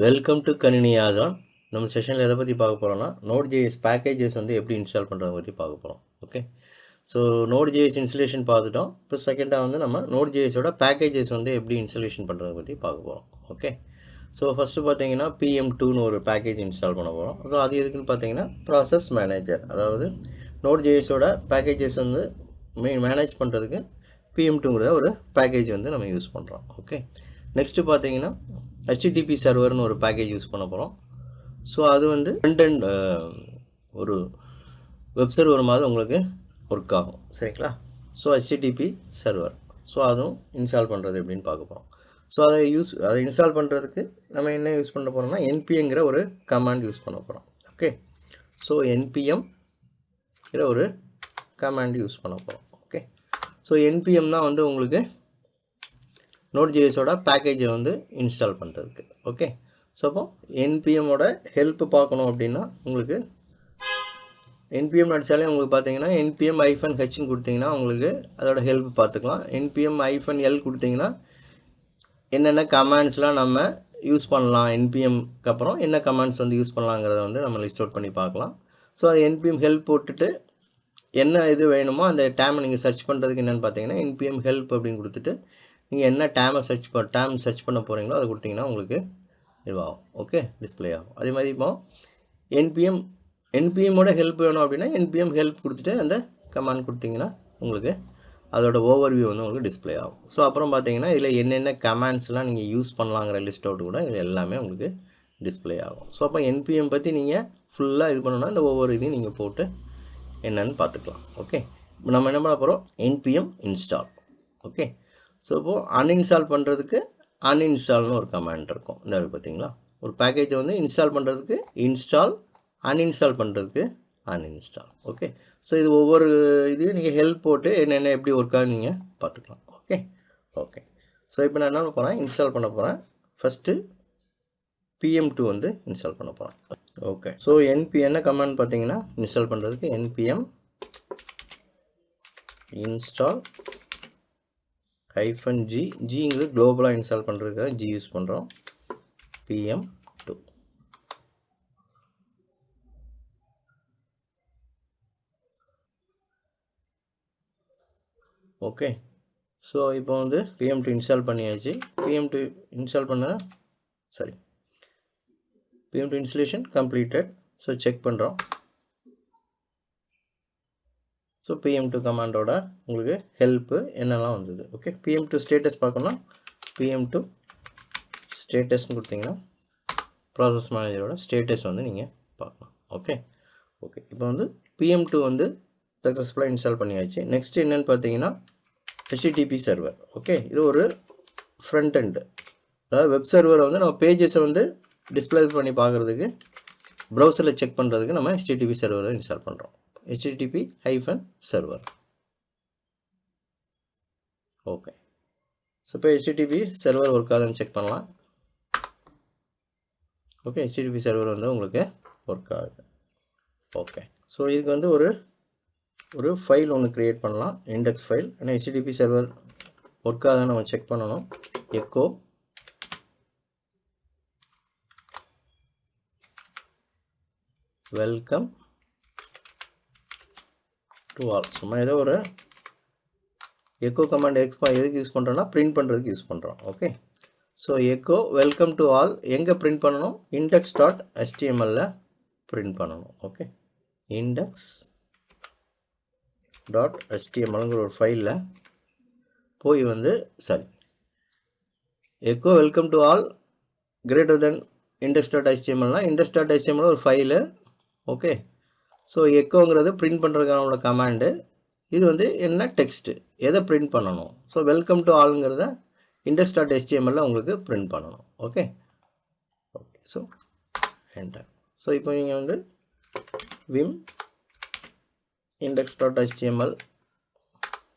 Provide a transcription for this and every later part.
Welcome to கணினி ஆதான். நம்ம செஷனில் எதை பற்றி பார்க்க போகிறோம்னா Node.js பேக்கேஜஸ் வந்து எப்படி இன்ஸ்டால் பண்ணுறத பற்றி பார்க்க போகிறோம். ஓகே, ஸோ Node.js இன்ஸ்டலேஷன் பார்த்துட்டோம். இப்போ செகண்டாக வந்து நம்ம Node.jsோட பேக்கேஜஸ் வந்து எப்படி இன்ஸ்டலேஷன் பண்ணுறத பற்றி பார்க்க போகிறோம். ஓகே, ஸோ ஃபஸ்ட்டு பார்த்தீங்கன்னா PM2ன்னு ஒரு பேக்கேஜ் இன்ஸ்டால் பண்ண போகிறோம். ஸோ அது எதுக்குன்னு பார்த்தீங்கன்னா ப்ராசஸ் மேனேஜர், அதாவது Node.jsோட பேக்கேஜஸ் வந்து மேனேஜ் பண்ணுறதுக்கு PM2ங்கிற ஒரு பேக்கேஜ் வந்து நம்ம யூஸ் பண்ணுறோம். ஓகே, நெக்ஸ்ட்டு பார்த்தீங்கன்னா HTTP சர்வர்னு ஒரு பேக்கேஜ் யூஸ் பண்ண போகிறோம். ஸோ அது வந்து ஃப்ரண்ட் அண்ட் ஒரு வெப் சர்வர் மாதிரி உங்களுக்கு ஒர்க் ஆகும். சரிங்களா? ஸோ HTTP சர்வர், ஸோ அதுவும் இன்ஸ்டால் பண்ணுறது எப்படின்னு பார்க்க போகிறோம். ஸோ அதை இன்ஸ்டால் பண்ணுறதுக்கு நம்ம என்ன யூஸ் பண்ண போகிறோம்னா npmங்கிற ஒரு கமாண்ட் யூஸ் பண்ண போகிறோம். ஓகே, ஸோ npmங்கிற ஒரு கமாண்ட் யூஸ் பண்ண போகிறோம். ஓகே, ஸோ npm தான் வந்து உங்களுக்கு Node.jsோட பேக்கேஜை வந்து இன்ஸ்டால் பண்ணுறதுக்கு. ஓகே, ஸோ அப்போ npmோட ஹெல்ப் பார்க்கணும் அப்படின்னா உங்களுக்கு npm அடித்தாலே உங்களுக்கு பார்த்தீங்கன்னா npm-hன்னு கொடுத்தீங்கன்னா உங்களுக்கு அதோட ஹெல்ப் பார்த்துக்கலாம். npm-l கொடுத்தீங்கன்னா என்னென்ன கமாண்ட்ஸ்லாம் நம்ம யூஸ் பண்ணலாம், npmக்கு அப்புறம் என்ன கமாண்ட்ஸ் வந்து யூஸ் பண்ணலாங்கிறத வந்து நம்ம லிஸ்ட் அவுட் பண்ணி பார்க்கலாம். ஸோ அது npm ஹெல்ப் போட்டுட்டு என்ன இது வேணுமோ அந்த டேமை நீங்கள் சர்ச் பண்ணுறதுக்கு என்னென்னு பார்த்தீங்கன்னா npm ஹெல்ப் அப்படின்னு கொடுத்துட்டு நீங்கள் என்ன டேம் சர்ச் பண்ண போகிறீங்களோ அதை கொடுத்தீங்கன்னா உங்களுக்கு இதுவாகும். ஓகே, டிஸ்பிளே ஆகும். அதே மாதிரி இப்போ npmோட ஹெல்ப் வேணும் அப்படின்னா npm ஹெல்ப் கொடுத்துட்டு அந்த கமாண்ட் கொடுத்தீங்கன்னா உங்களுக்கு அதோட ஓவர்வியூ வந்து உங்களுக்கு டிஸ்பிளே ஆகும். ஸோ அப்புறம் பார்த்தீங்கன்னா இதில் என்னென்ன கமாண்ட்ஸ்லாம் நீங்கள் யூஸ் பண்ணலாங்கிற லிஸ்ட் அவுட் கூட இதில் எல்லாமே உங்களுக்கு டிஸ்பிளே ஆகும். ஸோ அப்போ npm பற்றி நீங்கள் ஃபுல்லாக இது பண்ணணும்னா இந்த ஒவ்வொரு இதையும் நீங்கள் போட்டு என்னன்னு பார்த்துக்கலாம். ஓகே, இப்போ நம்ம என்ன பண்ண போகிறோம், npm இன்ஸ்டால். ஓகே, ஸோ இப்போது அன்இன்ஸ்டால் பண்ணுறதுக்கு அன்இன்ஸ்டால்னு ஒரு கமாண்ட் இருக்கும். இந்த பார்த்தீங்களா, ஒரு பேக்கேஜை வந்து இன்ஸ்டால் பண்ணுறதுக்கு இன்ஸ்டால், அன்இன்ஸ்டால் பண்ணுறதுக்கு அன்இன்ஸ்டால். ஓகே, ஸோ இது ஒவ்வொரு இதையும் நீங்கள் ஹெல்ப் போட்டு என்னென்ன எப்படி ஒர்க் ஆகுது நீங்கள் பார்த்துக்கலாம். ஓகே ஓகே, ஸோ இப்போ நான் என்ன போகிறேன், இன்ஸ்டால் பண்ண போகிறேன். ஃபஸ்ட்டு PM2 வந்து இன்ஸ்டால் பண்ண போகிறேன். ஓகே, ஸோ என்ன கமாண்ட் பார்த்தீங்கன்னா இன்ஸ்டால் பண்ணுறதுக்கு npm இன்ஸ்டால் -g, ஜிங்கிறது குளோபலாக இன்ஸ்டால் பண்ணுறதுக்காக ஜி யூஸ் பண்ணுறோம். PM2. ஓகே, ஸோ இப்போ வந்து PM2 இன்ஸ்டால் பண்ணியாச்சு. PM2 இன்ஸ்டால் பண்ண PM2 installation completed. So check பண்ணுறோம். ஸோ PM2 கமாண்டோட உங்களுக்கு ஹெல்ப்பு என்னெல்லாம் வந்தது. ஓகே, PM2 ஸ்டேட்டஸ் பார்க்கணும்னா PM2 ஸ்டேட்டஸ்ன்னு கொடுத்தீங்கன்னா ப்ராசஸ் மேனேஜரோட ஸ்டேட்டஸ் வந்து நீங்கள் பார்க்கலாம். ஓகே ஓகே, இப்போ வந்து PM2 வந்து சக்ஸஸ்ஃபுல்லாக இன்ஸ்டால் பண்ணியாச்சு. நெக்ஸ்ட் என்னென்னு பார்த்தீங்கன்னா HTTP சர்வர். ஓகே, இது ஒரு ஃப்ரண்ட் எண்டு, அதாவது வெப் சர்வரை வந்து நம்ம பேஜஸை வந்து டிஸ்பிளே பண்ணி பார்க்குறதுக்கு ப்ரௌசரில் செக் பண்ணுறதுக்கு நம்ம HTTP சர்வரை இன்ஸ்டால் பண்ணுறோம். HTTP-server. ஓகே, ஸோ இப்போ HTTP சர்வர் ஒர்க் ஆகுதுன்னு செக் பண்ணலாம். ஓகே, HTTP சர்வர் வந்து உங்களுக்கு ஒர்க் ஆகுது. ஓகே, ஸோ இதுக்கு வந்து ஒரு ஃபைல் ஒன்று க்ரியேட் பண்ணலாம், இண்டெக்ஸ் ஃபைல். ஏன்னா HTTP சர்வர் ஒர்க் ஆகுதுன்னு நம்ம செக் பண்ணணும். Echo welcome to all. சும்மா ஏதோ ஒரு எக்கோ கமாண்ட் எதுக்கு யூஸ் பண்ணுறோன்னா பிரிண்ட் பண்ணுறதுக்கு யூஸ் பண்ணுறோம். Okay, so echo welcome to all எங்கே பிரிண்ட் பண்ணணும், index.html பிரிண்ட் பண்ணணும். ஓகே, index.htmlங்கிற ஒரு ஃபைலில் போய் வந்து echo welcome to all greater than index.htmlனா index.html ஒரு ஃபைலு. ஓகே, ஸோ எக்கோங்கிறது பிரிண்ட் பண்ணுறதுக்கான கமாண்டு. இது வந்து என்ன டெக்ஸ்ட்டு எதை பிரிண்ட் பண்ணணும். ஸோ வெல்கம் டு ஆளுங்கிறத index.html உங்களுக்கு பிரிண்ட் பண்ணணும். Okay okay, so enter. So இப்போ நீங்கள் வந்து vim index.html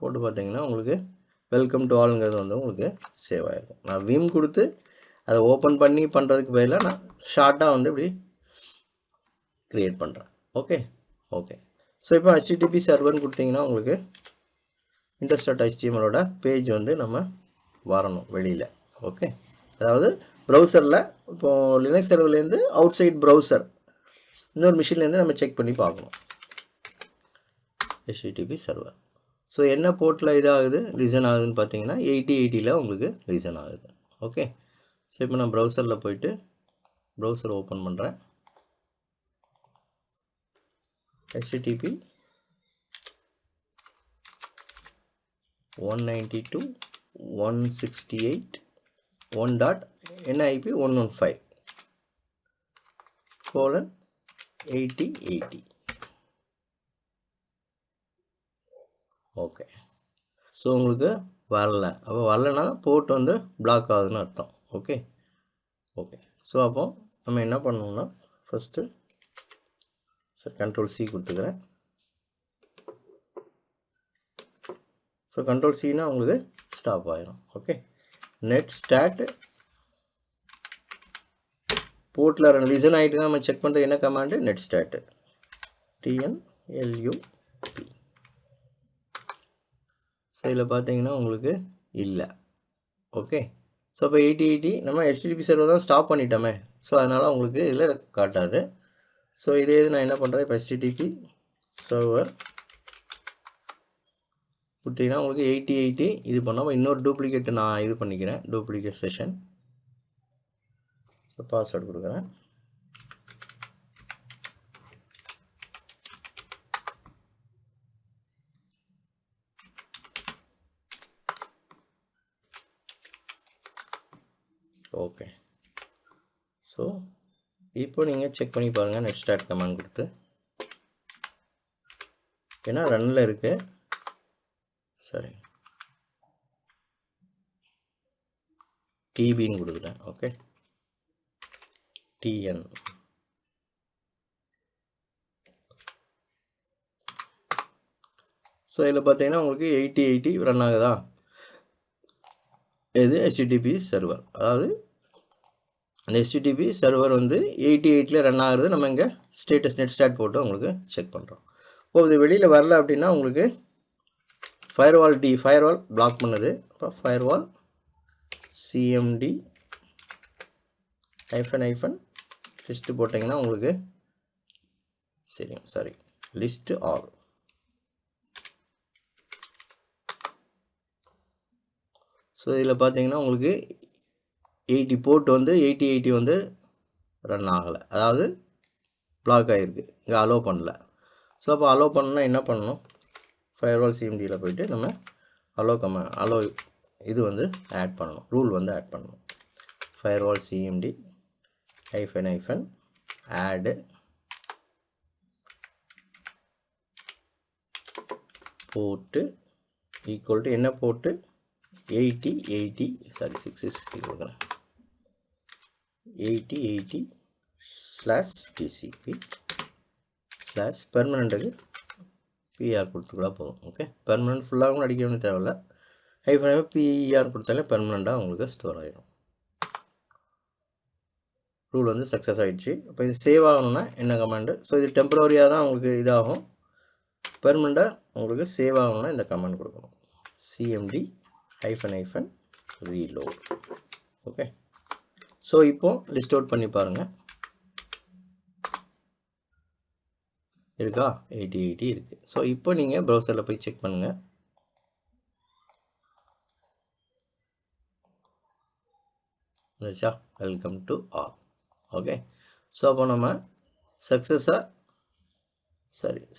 போட்டு பார்த்தீங்கன்னா உங்களுக்கு வெல்கம் டு ஆளுங்கிறது வந்து உங்களுக்கு சேவ் ஆகிருக்கும். நான் vim கொடுத்து அதை ஓப்பன் பண்ணி பண்ணுறதுக்கு பதிலாக நான் ஷார்ட்டாக வந்து இப்படி க்ரியேட் பண்ணுறேன். ஓகே ஓகே, ஸோ இப்போ HTTP சர்வர்னு கொடுத்தீங்கன்னா உங்களுக்கு index.htmlோட பேஜ் வந்து நம்ம வரணும் வெளியில். ஓகே, அதாவது ப்ரௌசரில் இப்போது லினக்ஸ் சர்வர்லேருந்து அவுட் சைட் ப்ரௌசர் இன்னொரு மிஷின்லேருந்து நம்ம செக் பண்ணி பார்க்கணும். HTTP server. ஸோ என்ன போர்ட்டில் இதாகுது லிசன் ஆகுதுன்னு பார்த்தீங்கன்னா 8080 உங்களுக்கு லிசன் ஆகுது. ஓகே. ஸோ இப்போ நான் ப்ரௌசரில் போயிட்டு ப்ரௌசர் ஓப்பன் பண்ணுறேன். HTTP 192.168.1.115:8080. ஓகே. ஸோ உங்களுக்கு வரல, அப்போ வரலன்னா போர்ட் வந்து பிளாக் ஆகுதுன்னு அர்த்தம். ஓகே. ஓகே. ஸோ அப்போ நம்ம என்ன பண்ணணும்னா ஃபஸ்ட்டு Ctrl+C கொடுத்துக்கிறேன். ஸோ Ctrl+Cனா உங்களுக்கு ஸ்டாப் ஆயிரும். ஓகே. நெட் ஸ்டார்ட் போர்ட்டில் லிசன் ஆகிட்டு நம்ம செக் பண்ணுற என்ன command net start TNLUP. So இதில் பார்த்தீங்கன்னா உங்களுக்கு இல்லை. ஓகே. ஸோ இப்போ 8080 நம்ம HTTP சர்வர் தான் ஸ்டாப் பண்ணிட்டோமே, ஸோ அதனால் உங்களுக்கு இதில் காட்டாது. ஸோ இதே இது நான் என்ன பண்ணுறேன், இப்போ HTTP சர்வர் கொடுத்தீங்கன்னா உங்களுக்கு 8080 இது பண்ணாமல் இன்னொரு டூப்ளிகேட் நான் இது பண்ணிக்கிறேன், டூப்ளிகேட் செஷன். ஸோ பாஸ்வேர்டு கொடுக்குறேன். ஓகே. ஸோ இப்போ நீங்கள் செக் பண்ணி பாருங்கள் நெட் ஸ்டார்ட் கமாண்ட் கொடுத்து, ஏன்னா ரன்னில் இருக்குது. சரி, டிபின்னு கொடுக்குறேன். ஓகே. TN. ஸோ இதில் பார்த்தீங்கன்னா உங்களுக்கு 8080 ரன் ஆகுதா, இது HTTP சர்வர். அதாவது அந்த HTTP சர்வர் வந்து 8080 ரன் ஆகுறது நம்ம இங்கே ஸ்டேட்டஸ் நெட் ஸ்டார்ட் போட்டு உங்களுக்கு செக் பண்ணுறோம். இப்போ இது வெளியில் வரல அப்படின்னா உங்களுக்கு ஃபயர்வால் பிளாக் பண்ணுது. இப்போ ஃபயர்வால் CMD -- லிஸ்ட்டு போட்டிங்கன்னா உங்களுக்கு சரி லிஸ்ட் ஆல். ஸோ இதில் பார்த்தீங்கன்னா உங்களுக்கு 80 போர்ட் வந்து 8080 வந்து ரன் ஆகலை, அதாவது பிளாக் ஆகிருக்கு, இங்கே அலோவ் பண்ணல. ஸோ அப்போ அலோவ் பண்ணணும்னா என்ன பண்ணணும், ஃபயர்வால் CMDயில் போய்ட்டு நம்ம அலோவ் இது வந்து ஆட் பண்ணணும், ரூல் வந்து ஆட் பண்ணணும். Firewall CMD -add port equal to என்ன போர்ட்டு 8080 660 கொடுக்குறேன், 8080/TCP/பெர்மனண்ட்டுக்கு PR கொடுத்துக்கூட போதும். ஓகே. பெர்மனண்ட் ஃபுல்லாகவும் அடிக்க வேண்டிய தேவையில்லை, -PR கொடுத்தாலே பெர்மனண்ட்டாக உங்களுக்கு ஸ்டோர் ஆகிடும். ரூல் வந்து சக்ஸஸ் ஆகிடுச்சு. இப்போ இது சேவ் ஆகணும்னா என்ன கமாண்டு, ஸோ இது டெம்பரரியாக தான் உங்களுக்கு இதாகும், பெர்மனண்ட்டாக உங்களுக்கு சேவ் ஆகணும்னா இந்த கமாண்ட் கொடுக்கணும், CMD -reload. ஓகே. ஸோ இப்போ லிஸ்ட் அவுட் பண்ணி பாருங்கள், இருக்கா 8080 இருக்குது. ஸோ இப்போ நீங்கள் ப்ரௌசரில் போய் செக் பண்ணுங்கள். வந்துச்சா, welcome to all. Okay. So அப்போ நம்ம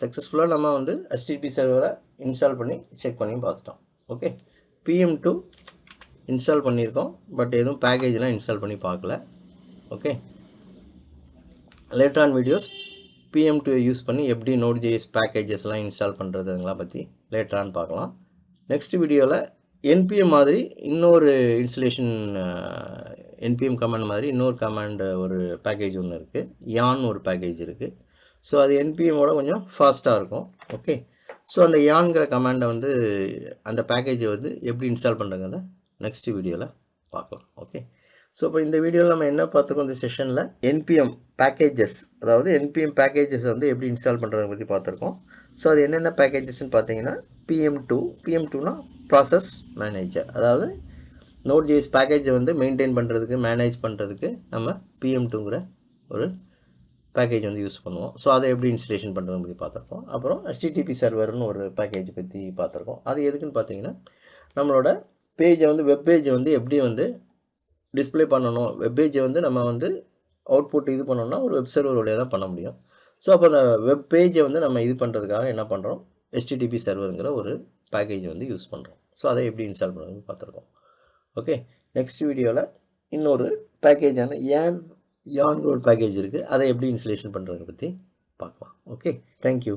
சக்ஸஸ்ஃபுல்லாக நம்ம வந்து HTTP சர்வரை இன்ஸ்டால் பண்ணி செக் பண்ணி பார்த்துட்டோம். ஓகே. PM2 இன்ஸ்டால் பண்ணியிருக்கோம், பட் எதுவும் பேக்கேஜ்லாம் இன்ஸ்டால் பண்ணி பார்க்கல. Okay. Later on videos PM2 use பண்ணி எப்படி Node.js பேக்கேஜஸ்லாம் இன்ஸ்டால் பண்ணுறதுங்களாம் பற்றி லேட்டர் ஆன் பார்க்கலாம். நெக்ஸ்ட் வீடியோவில் NPM மாதிரி இன்னொரு இன்ஸ்டலேஷன், NPM கமாண்ட் மாதிரி இன்னொரு கமாண்ட் ஒரு பேக்கேஜ் ஒன்று இருக்குது, யான் ஒரு பேக்கேஜ் இருக்குது. ஸோ அது NPMோட கொஞ்சம் ஃபாஸ்ட்டாக இருக்கும். ஓகே. ஸோ அந்த யான்கிற கமாண்டை வந்து அந்த பேக்கேஜை வந்து எப்படி இன்ஸ்டால் பண்ணுறங்கிறத நெக்ஸ்ட் வீடியோவில் பார்க்கலாம். ஓகே. ஸோ இப்போ இந்த வீடியோவில் நம்ம என்ன பார்த்துருக்கோம், இந்த செஷனில் NPM பேக்கேஜஸ், அதாவது NPM பேக்கேஜஸ் வந்து எப்படி இன்ஸ்டால் பண்ணுறதை பற்றி பார்த்துருக்கோம். ஸோ அது என்னென்ன பேக்கேஜஸ்ன்னு பார்த்தீங்கன்னா PM2னா ப்ராசஸ் மேனேஜர், அதாவது Node.js பேக்கேஜை வந்து மெயின்டைன் பண்ணுறதுக்கு மேனேஜ் பண்ணுறதுக்கு நம்ம PM2ங்கிற ஒரு பேக்கேஜ் வந்து யூஸ் பண்ணுவோம். ஸோ அதை எப்படி இன்ஸ்டலேஷன் பண்ணுறதுன்னு பற்றி பார்த்துருக்கோம். அப்புறம் HTTP சர்வர்னு ஒரு பேக்கேஜ் பற்றி பார்த்துருக்கோம். அது எதுக்குன்னு பார்த்தீங்கன்னா நம்மளோட பேஜை வந்து வெப் பேஜை வந்து எப்படி வந்து டிஸ்பிளே பண்ணணும், வெப் பேஜை வந்து நம்ம வந்து அவுட்புட் இது பண்ணோம்னா ஒரு வெப் சர்வர் வழியாக தான் பண்ண முடியும். ஸோ அப்போ அந்த வெப் பேஜை வந்து நம்ம இது பண்ணுறதுக்காக என்ன பண்ணுறோம், HTTP சர்வருங்கிற ஒரு பேக்கேஜ் வந்து யூஸ் பண்ணுறோம். ஸோ அதை எப்படி இன்ஸ்டால் பண்ணுறதுன்னு பார்த்துருக்கோம். ஓகே, நெக்ஸ்ட் வீடியோவில் இன்னொரு பேக்கேஜான யான் ஒரு பேக்கேஜ் இருக்குது, அதை எப்படி இன்ஸ்டலேஷன் பண்ணுறதை பற்றி பார்க்கலாம். Okay, thank you.